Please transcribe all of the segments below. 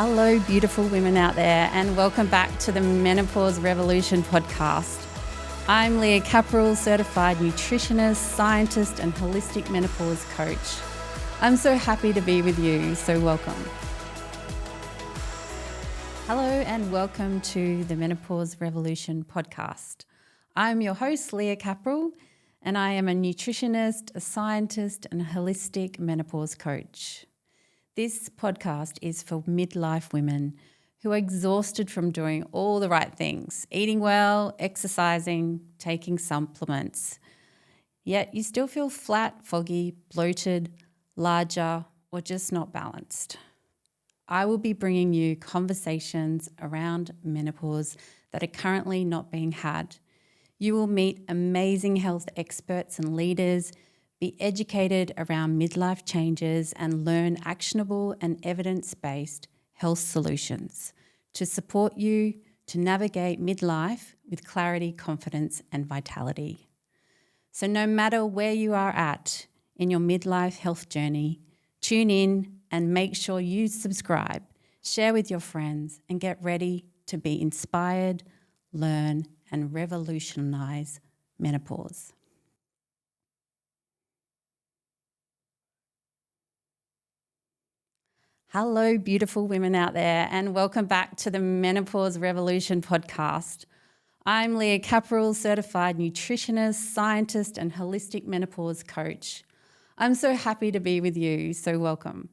Hello, beautiful women out there, and welcome back to the Menopause Revolution podcast. I'm Leah Kapral, certified nutritionist, scientist, and holistic menopause coach. I'm so happy to be with you, so welcome. Hello, and welcome to the Menopause Revolution podcast. I'm your host, Leah Kapral, and I am a nutritionist, a scientist, and a holistic menopause coach. This podcast is for midlife women who are exhausted from doing all the right things, eating well, exercising, taking supplements, yet you still feel flat, foggy, bloated, larger, or just not balanced. I will be bringing you conversations around menopause that are currently not being had. You will meet amazing health experts and leaders, be educated around midlife changes, and learn actionable and evidence-based health solutions to support you to navigate midlife with clarity, confidence, and vitality. So no matter where you are at in your midlife health journey, tune in and make sure you subscribe, share with your friends, and get ready to be inspired, learn, and revolutionize menopause. Hello, beautiful women out there, and welcome back to the Menopause Revolution podcast. I'm Leah Kapral, certified nutritionist, scientist, and holistic menopause coach. I'm so happy to be with you, so welcome.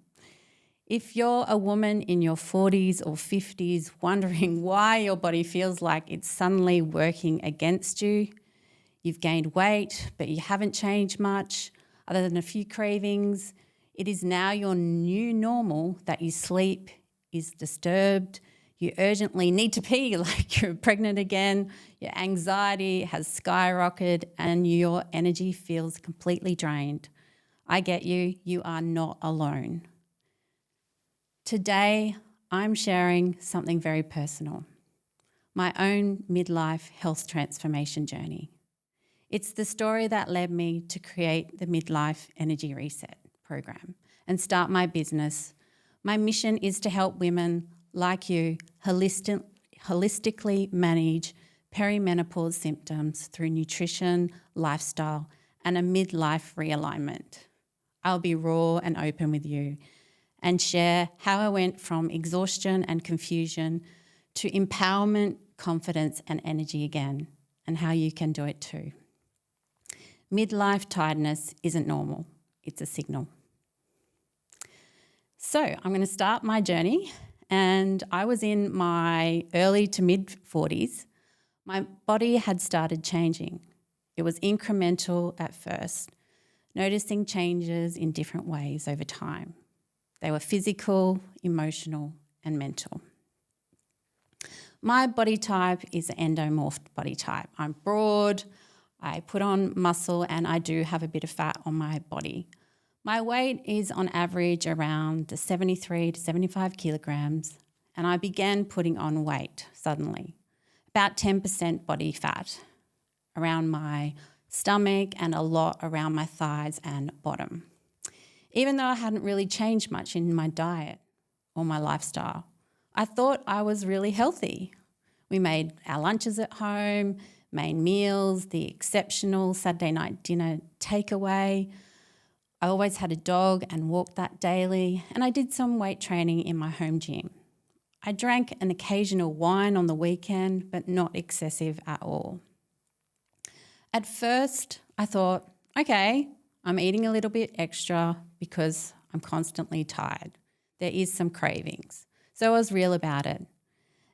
If you're a woman in your 40s or 50s wondering why your body feels like it's suddenly working against you, you've gained weight, but you haven't changed much other than a few cravings, it is now your new normal that your sleep is disturbed, you urgently need to pee like you're pregnant again, your anxiety has skyrocketed, and your energy feels completely drained. I get you, you are not alone. Today, I'm sharing something very personal, my own midlife health transformation journey. It's the story that led me to create the Midlife Energy Reset program and start my business. My mission is to help women like you holistically manage perimenopause symptoms through nutrition, lifestyle, and a midlife realignment. I'll be raw and open with you and share how I went from exhaustion and confusion to empowerment, confidence, and energy again, and how you can do it too. Midlife tiredness isn't normal, it's a signal. So I'm going to start my journey, and I was in my early to mid 40s. My body had started changing. It was incremental at first, noticing changes in different ways over time. They were physical, emotional, and mental. My body type is an endomorphed body type. I'm broad, I put on muscle, and I do have a bit of fat on my body. My weight is on average around 73 to 75 kilograms, and I began putting on weight suddenly, about 10% body fat around my stomach and a lot around my thighs and bottom. Even though I hadn't really changed much in my diet or my lifestyle, I thought I was really healthy. We made our lunches at home, main meals, the exceptional Saturday night dinner takeaway. I always had a dog and walked that daily, and I did some weight training in my home gym. I drank an occasional wine on the weekend, but not excessive at all. At first, I thought, okay, I'm eating a little bit extra because I'm constantly tired. There is some cravings. So I was real about it.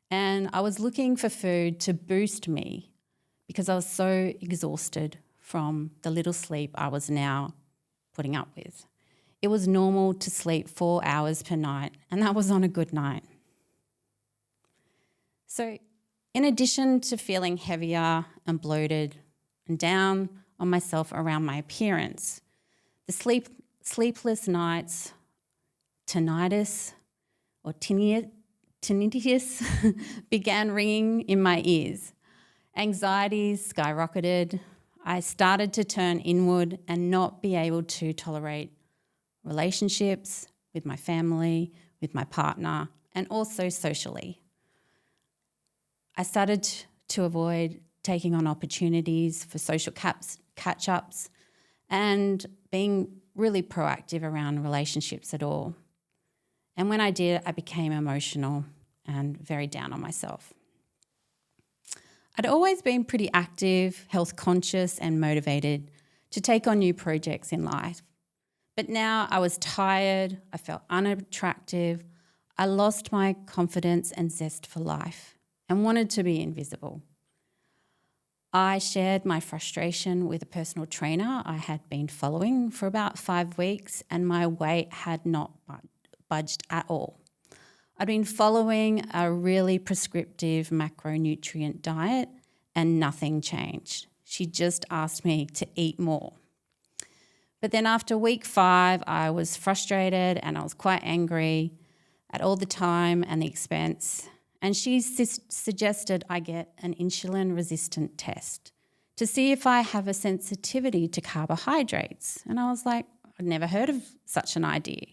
And I was looking for food to boost me because I was so exhausted from the little sleep I was now putting up with. It was normal to sleep 4 hours per night, and that was on a good night. So in addition to feeling heavier and bloated and down on myself around my appearance, the sleepless nights, tinnitus began ringing in my ears. Anxiety skyrocketed. I started to turn inward and not be able to tolerate relationships with my family, with my partner, and also socially. I started to avoid taking on opportunities for social catch-ups and being really proactive around relationships at all. And when I did, I became emotional and very down on myself. I'd always been pretty active, health conscious and motivated to take on new projects in life. But now I was tired, I felt unattractive, I lost my confidence and zest for life and wanted to be invisible. I shared my frustration with a personal trainer I had been following for about 5 weeks, and my weight had not budged at all. I'd been following a really prescriptive macronutrient diet and nothing changed. She just asked me to eat more. But then after week 5, I was frustrated and I was quite angry at all the time and the expense. And she suggested I get an insulin-resistant test to see if I have a sensitivity to carbohydrates. And I was like, I'd never heard of such an idea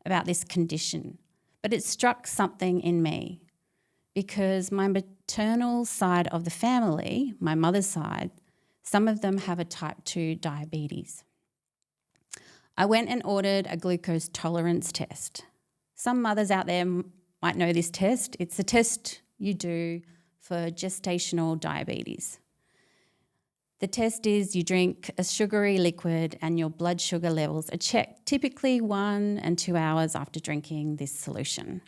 about this condition. But it struck something in me because my maternal side of the family, my mother's side, some of them have a type 2 diabetes. I went and ordered a glucose tolerance test. Some mothers out there might know this test. It's a test you do for gestational diabetes. The test is you drink a sugary liquid and your blood sugar levels are checked typically 1 and 2 hours after drinking this solution.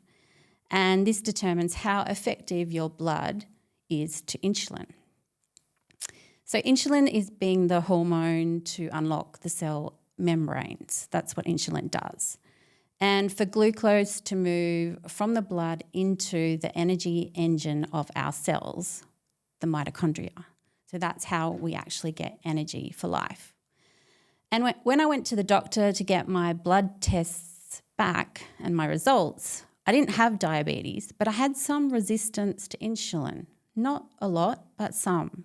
And this determines how effective your blood is to insulin. So insulin is being the hormone to unlock the cell membranes. That's what insulin does. And for glucose to move from the blood into the energy engine of our cells, the mitochondria. So that's how we actually get energy for life. And when I went to the doctor to get my blood tests back and my results, I didn't have diabetes, but I had some resistance to insulin. Not a lot, but some.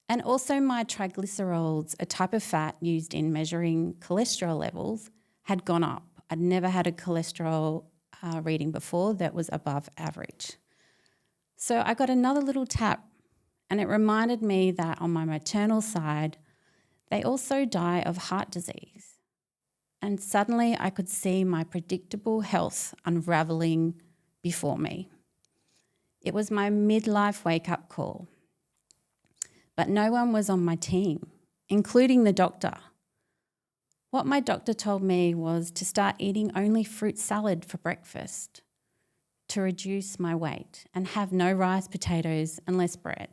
And also my triglycerides, a type of fat used in measuring cholesterol levels, had gone up. I'd never had a cholesterol reading before that was above average. So I got another little tap, and it reminded me that on my maternal side, they also die of heart disease. And suddenly I could see my predictable health unraveling before me. It was my midlife wake-up call. But no one was on my team, including the doctor. What my doctor told me was to start eating only fruit salad for breakfast to reduce my weight and have no rice, potatoes and less bread.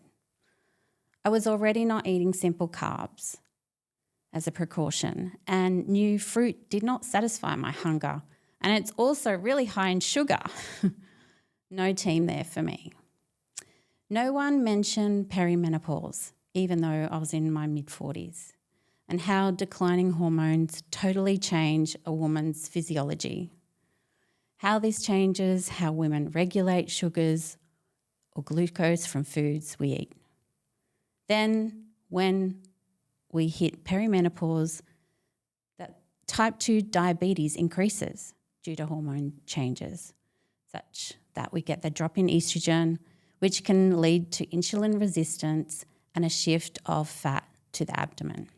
I was already not eating simple carbs as a precaution, and new fruit did not satisfy my hunger. And it's also really high in sugar. No team there for me. No one mentioned perimenopause, even though I was in my mid-40s, and how declining hormones totally change a woman's physiology. How this changes how women regulate sugars or glucose from foods we eat. Then, when we hit perimenopause, that type 2 diabetes increases due to hormone changes, such that we get the drop in estrogen, which can lead to insulin resistance and a shift of fat to the abdomen.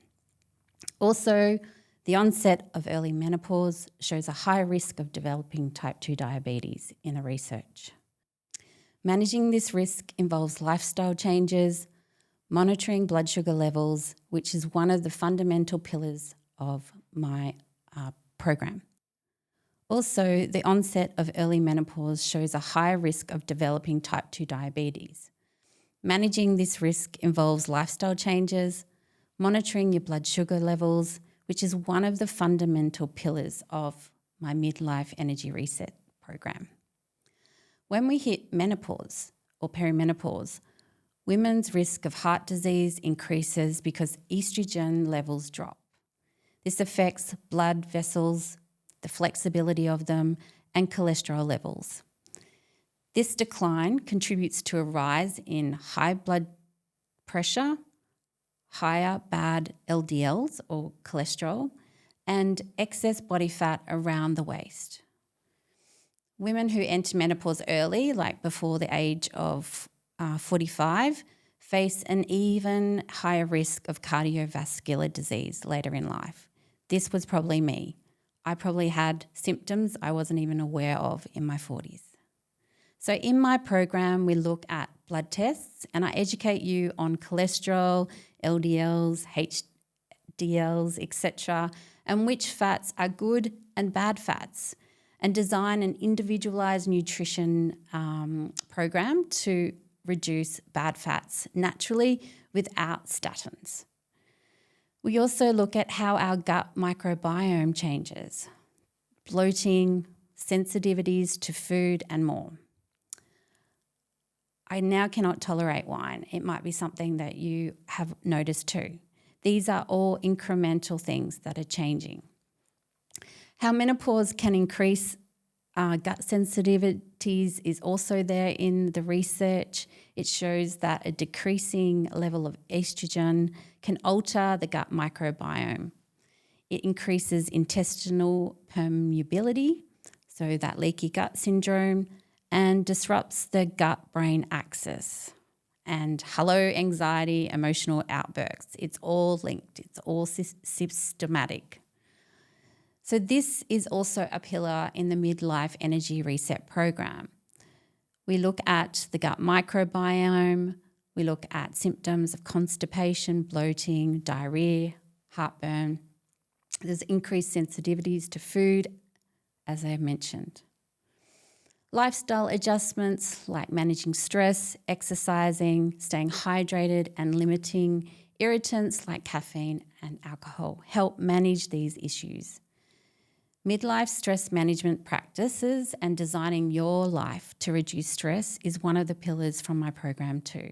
Also, the onset of early menopause shows a high risk of developing type 2 diabetes in the research. Managing this risk involves lifestyle changes, monitoring blood sugar levels, which is one of the fundamental pillars of my program. Also, the onset of early menopause shows a higher risk of developing type 2 diabetes. Managing this risk involves lifestyle changes, monitoring your blood sugar levels, which is one of the fundamental pillars of my Midlife Energy Reset program. When we hit menopause or perimenopause, women's risk of heart disease increases because estrogen levels drop. This affects blood vessels, the flexibility of them, and cholesterol levels. This decline contributes to a rise in high blood pressure, higher bad LDLs or cholesterol, and excess body fat around the waist. Women who enter menopause early, like before the age of 45, face an even higher risk of cardiovascular disease later in life. This was probably me. I probably had symptoms I wasn't even aware of in my 40s. So in my program, we look at blood tests and I educate you on cholesterol, LDLs, HDLs, etc., and which fats are good and bad fats, and design an individualized nutrition program to reduce bad fats naturally without statins. We also look at how our gut microbiome changes, bloating, sensitivities to food and more. I now cannot tolerate wine. It might be something that you have noticed too. These are all incremental things that are changing. How menopause can increase gut sensitivities is also there in the research. It shows that a decreasing level of estrogen can alter the gut microbiome. It increases intestinal permeability, so that leaky gut syndrome, and disrupts the gut-brain axis. And hello, anxiety, emotional outbursts. It's all linked. It's all systematic. So this is also a pillar in the Midlife Energy Reset program. We look at the gut microbiome. We look at symptoms of constipation, bloating, diarrhea, heartburn. There's increased sensitivities to food, as I mentioned. Lifestyle adjustments like managing stress, exercising, staying hydrated, and limiting irritants like caffeine and alcohol help manage these issues. Midlife stress management practices and designing your life to reduce stress is one of the pillars from my program too.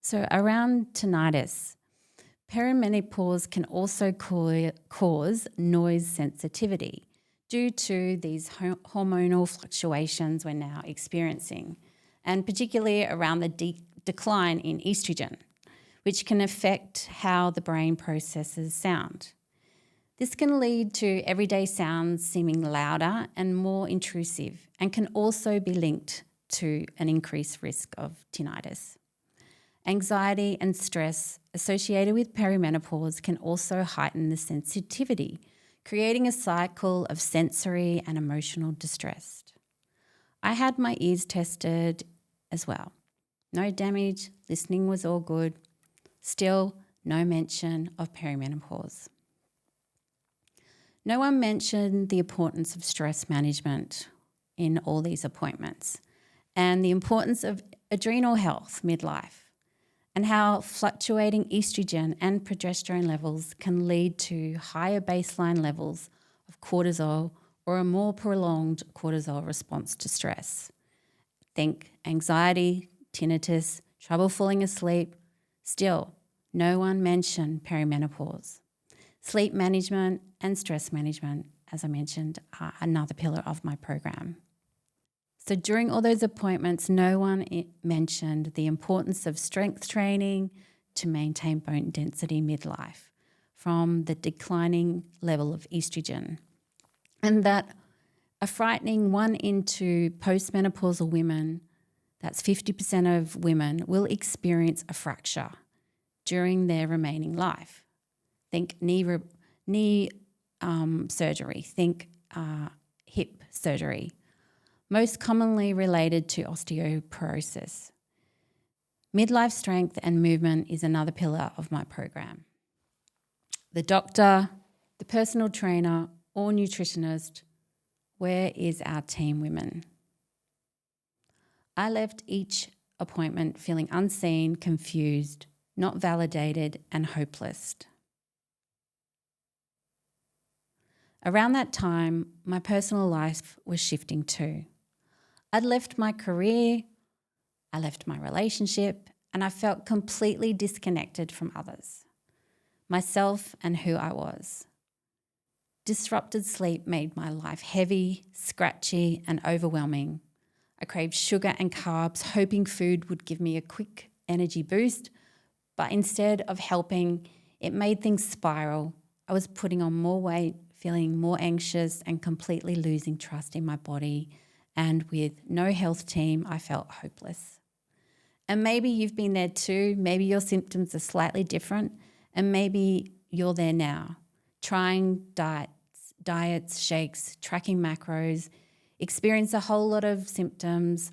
So around tinnitus, perimenopause can also cause noise sensitivity due to these hormonal fluctuations we're now experiencing, and particularly around the decline in estrogen, which can affect how the brain processes sound. This can lead to everyday sounds seeming louder and more intrusive, and can also be linked to an increased risk of tinnitus. Anxiety and stress associated with perimenopause can also heighten the sensitivity, creating a cycle of sensory and emotional distress. I had my ears tested as well. No damage, listening was all good. Still, no mention of perimenopause. No one mentioned the importance of stress management in all these appointments, and the importance of adrenal health midlife, and how fluctuating estrogen and progesterone levels can lead to higher baseline levels of cortisol or a more prolonged cortisol response to stress. Think anxiety, tinnitus, trouble falling asleep. Still, no one mentioned perimenopause. Sleep management and stress management, as I mentioned, are another pillar of my program. So during all those appointments, no one mentioned the importance of strength training to maintain bone density midlife from the declining level of estrogen, and that a frightening 1 in 2 postmenopausal women, that's 50% of women, will experience a fracture during their remaining life. Think knee surgery, think hip surgery, most commonly related to osteoporosis. Midlife strength and movement is another pillar of my program. The doctor, the personal trainer, or nutritionist, where is our team women? I left each appointment feeling unseen, confused, not validated, and hopeless. Around that time, my personal life was shifting too. I'd left my career, I left my relationship, and I felt completely disconnected from others, myself and who I was. Disrupted sleep made my life heavy, scratchy, and overwhelming. I craved sugar and carbs, hoping food would give me a quick energy boost, but instead of helping, it made things spiral. I was putting on more weight, feeling more anxious and completely losing trust in my body. And with no health team, I felt hopeless. And maybe you've been there too. Maybe your symptoms are slightly different, and maybe you're there now, trying diets, shakes, tracking macros, experience a whole lot of symptoms,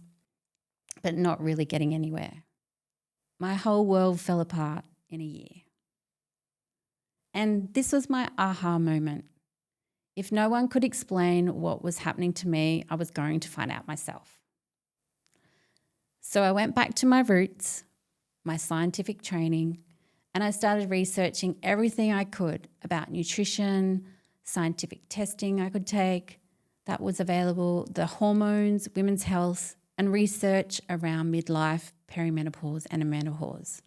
but not really getting anywhere. My whole world fell apart in a year. And this was my aha moment. If no one could explain what was happening to me, I was going to find out myself. So I went back to my roots, my scientific training, and I started researching everything I could about nutrition, scientific testing I could take that was available, the hormones, women's health, and research around midlife, perimenopause, and menopause.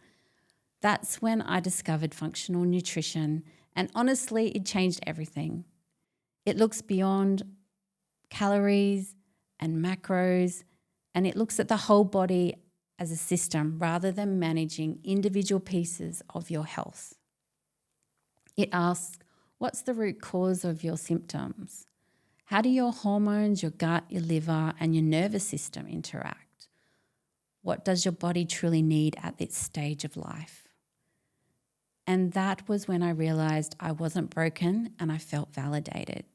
That's when I discovered functional nutrition, and honestly, it changed everything. It looks beyond calories and macros, and it looks at the whole body as a system rather than managing individual pieces of your health. It asks, what's the root cause of your symptoms? How do your hormones, your gut, your liver, and your nervous system interact? What does your body truly need at this stage of life? And that was when I realized I wasn't broken and I felt validated.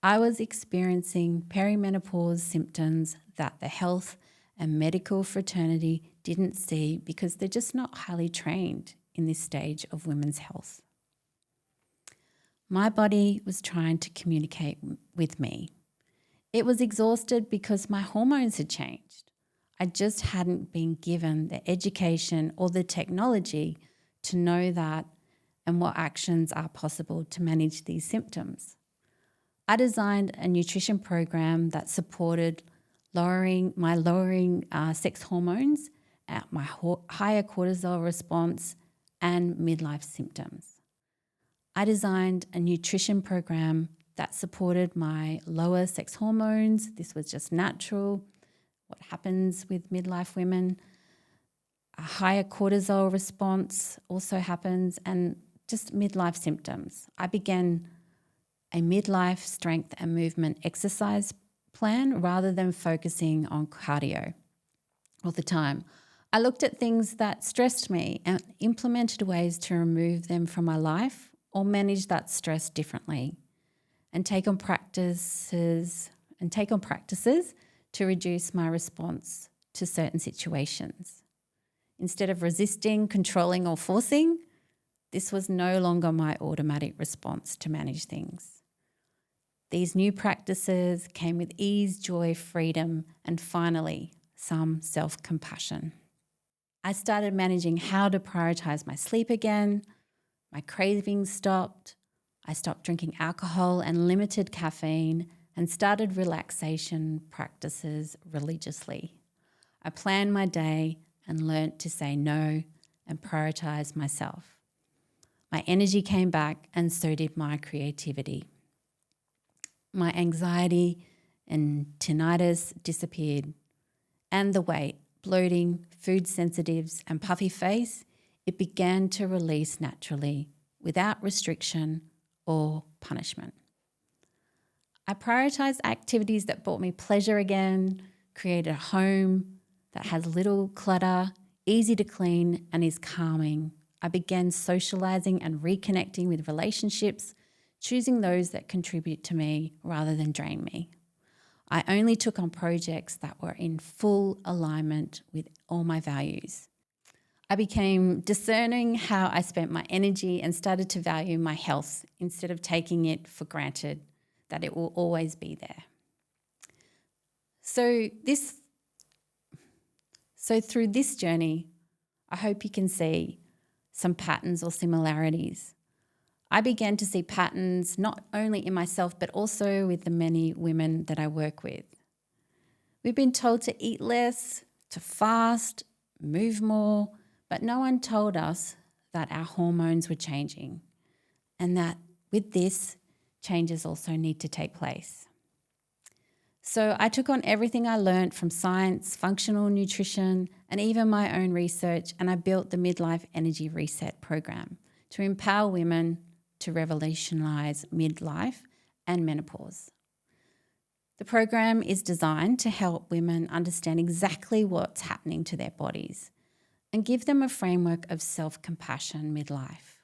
I was experiencing perimenopause symptoms that the health and medical fraternity didn't see because they're just not highly trained in this stage of women's health. My body was trying to communicate with me. It was exhausted because my hormones had changed. I just hadn't been given the education or the technology to know that and what actions are possible to manage these symptoms. I designed a nutrition program that supported lowering sex hormones, my higher cortisol response, and midlife symptoms. I designed a nutrition program that supported my lower sex hormones. This was just natural, what happens with midlife women. A higher cortisol response also happens, and just midlife symptoms. I began a midlife strength and movement exercise plan rather than focusing on cardio all the time. I looked at things that stressed me and implemented ways to remove them from my life or manage that stress differently and take on practices to reduce my response to certain situations. Instead of resisting, controlling, or forcing, this was no longer my automatic response to manage things. These new practices came with ease, joy, freedom, and finally, some self-compassion. I started managing how to prioritize my sleep again. My cravings stopped. I stopped drinking alcohol and limited caffeine and started relaxation practices religiously. I planned my day and learnt to say no and prioritize myself. My energy came back and so did my creativity. My anxiety and tinnitus disappeared, and the weight, bloating, food sensitives, and puffy face, it began to release naturally without restriction or punishment. I prioritized activities that brought me pleasure again, created a home that has little clutter, easy to clean, and is calming. I began socializing and reconnecting with relationships, choosing those that contribute to me rather than drain me. I only took on projects that were in full alignment with all my values. I became discerning how I spent my energy and started to value my health instead of taking it for granted that it will always be there. So through this journey, I hope you can see some patterns or similarities. I began to see patterns not only in myself, but also with the many women that I work with. We've been told to eat less, to fast, move more, but no one told us that our hormones were changing and that with this, changes also need to take place. So I took on everything I learned from science, functional nutrition, and even my own research, and I built the Midlife Energy Reset program to empower women to revolutionize midlife and menopause. The program is designed to help women understand exactly what's happening to their bodies and give them a framework of self-compassion midlife,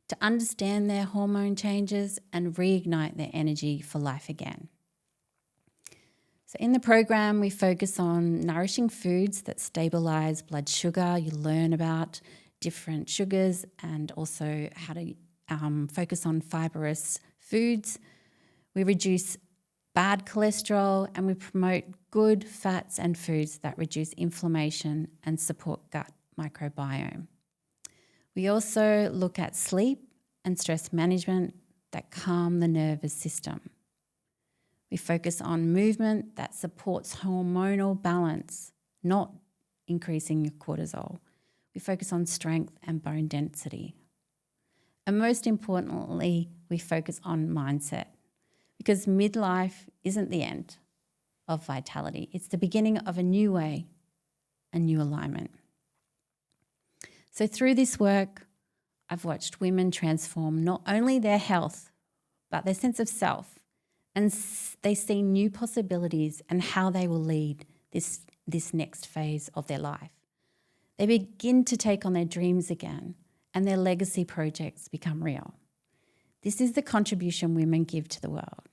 to understand their hormone changes and reignite their energy for life again. So in the program, we focus on nourishing foods that stabilise blood sugar. You learn about different sugars and also how to focus on fibrous foods. We reduce bad cholesterol and we promote good fats and foods that reduce inflammation and support gut microbiome. We also look at sleep and stress management that calm the nervous system. We focus on movement that supports hormonal balance, not increasing your cortisol. We focus on strength and bone density. And most importantly, we focus on mindset, because midlife isn't the end of vitality. It's the beginning of a new way, a new alignment. So through this work, I've watched women transform not only their health, but their sense of self, and they see new possibilities and how they will lead this next phase of their life. They begin to take on their dreams again, and their legacy projects become real. This is the contribution women give to the world.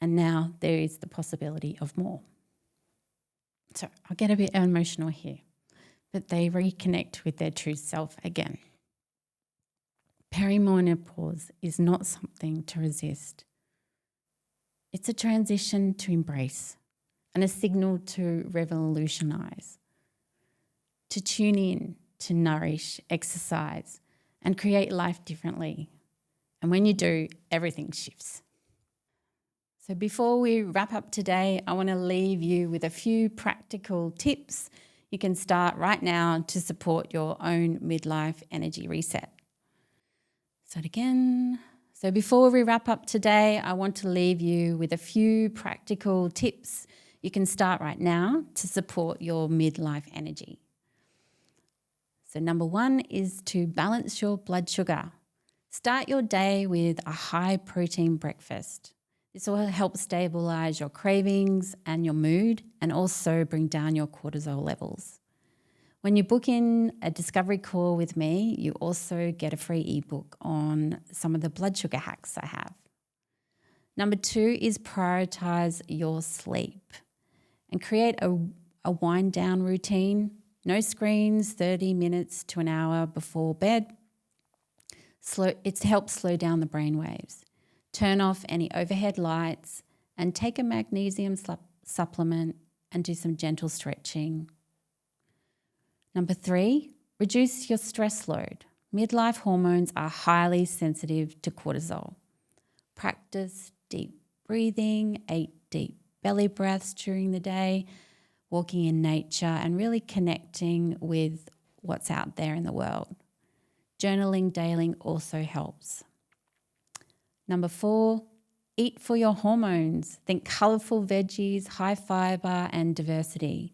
And now there is the possibility of more. So I'll get a bit emotional here, but they reconnect with their true self again. Perimenopause is not something to resist. It's a transition to embrace and a signal to revolutionize, to tune in, to nourish, exercise, and create life differently. And when you do, everything shifts. So before we wrap up today, I want to leave you with a few practical tips you can start right now to support your own midlife energy reset. So before we wrap up today, I want to leave you with a few practical tips you can start right now to support your midlife energy. So number 1 is to balance your blood sugar. Start your day with a high protein breakfast. This will help stabilize your cravings and your mood and also bring down your cortisol levels. When you book in a discovery call with me, you also get a free ebook on some of the blood sugar hacks I have. Number 2 is prioritize your sleep and create a wind down routine. No screens, 30 minutes to an hour before bed. It helps slow down the brain waves. Turn off any overhead lights and take a magnesium supplement and do some gentle stretching. Number 3, reduce your stress load. Midlife hormones are highly sensitive to cortisol. Practice deep breathing, 8 deep belly breaths during the day, walking in nature and really connecting with what's out there in the world. Journaling daily also helps. Number 4, eat for your hormones. Think colourful veggies, high fibre and diversity.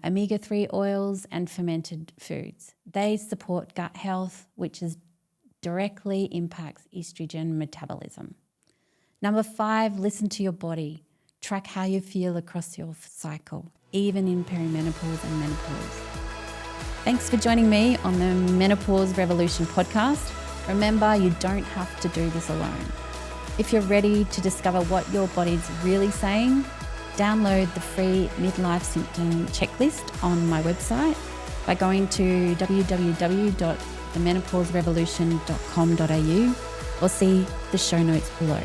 Omega-3 oils and fermented foods. They support gut health, which directly impacts estrogen metabolism. Number 5, listen to your body. Track how you feel across your cycle, even in perimenopause and menopause. Thanks for joining me on the Menopause Revolution podcast. Remember, you don't have to do this alone. If you're ready to discover what your body's really saying, download the free Midlife Symptom checklist on my website by going to www.themenopauserevolution.com.au or see the show notes below.